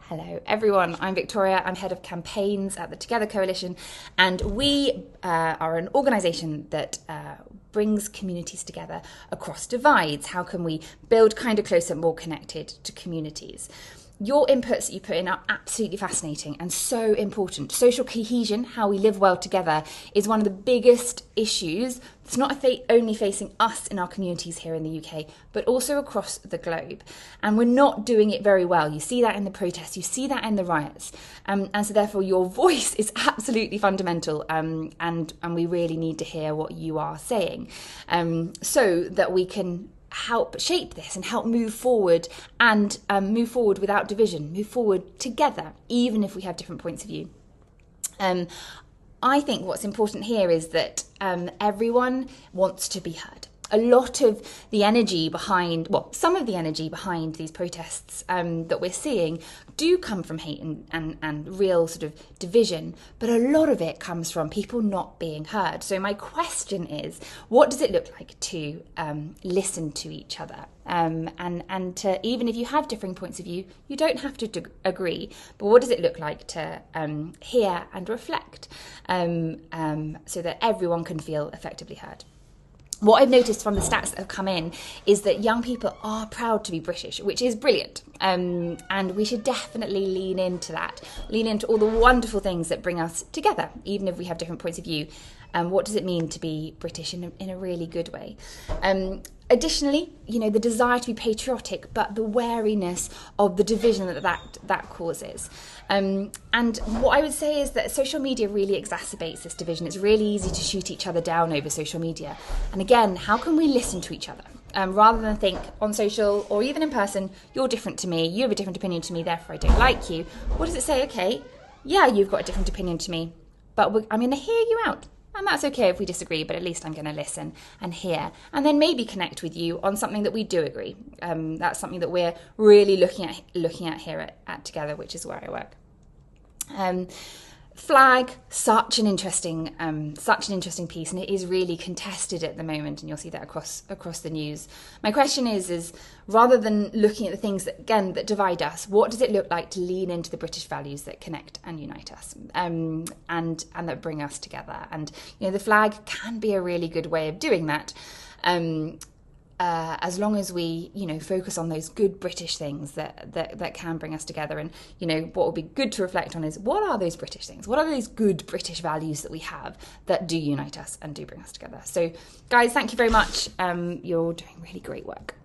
Hello everyone, I'm Victoria, I'm head of campaigns at the Together Coalition, and we are an organisation that brings communities together across divides. How can we build kinder, closer, more connected to communities? Your inputs that you put in are absolutely fascinating and so important. Social cohesion, how we live well together, is one of the biggest issues. It's not only facing us in our communities here in the UK, but also across the globe. And we're not doing it very well. You see that in the protests, you see that in the riots. And so therefore your voice is absolutely fundamental, and we really need to hear what you are saying, so that we can help shape this and help move forward, and move forward without division, move forward together, even if we have different points of view. I think what's important here is that everyone wants to be heard. A lot of the energy behind, some of the energy behind these protests that we're seeing do come from hate and real sort of division, but a lot of it comes from people not being heard. So my question is, what does it look like to listen to each other? And to, even if you have differing points of view, you don't have to agree, but what does it look like to hear and reflect, so that everyone can feel effectively heard? What I've noticed from the stats that have come in is that young people are proud to be British, which is brilliant. And we should definitely lean into that, lean into all the wonderful things that bring us together, even if we have different points of view. What does it mean to be British in a really good way? Additionally, the desire to be patriotic, but the wariness of the division that causes. And what I would say is that social media really exacerbates this division. It's really easy to shoot each other down over social media. And again, how can we listen to each other? Rather than think on social or even in person, you're different to me, you have a different opinion to me, therefore I don't like you. What does it say? Okay, yeah, you've got a different opinion to me, but I'm going to hear you out. And that's okay if we disagree, but at least I'm going to listen and hear, and then maybe connect with you on something that we do agree. That's something that we're really looking at here at Together, which is where I work. Flag, such an interesting piece, and it is really contested at the moment, and you'll see that across the news. My question is rather than looking at the things that divide us, what does it look like to lean into the British values that connect and unite us, and that bring us together? And the flag can be a really good way of doing that. As long as we, focus on those good British things that can bring us together. And, what would be good to reflect on is, what are those British things? What are those good British values that we have that do unite us and do bring us together? So, guys, thank you very much. You're doing really great work.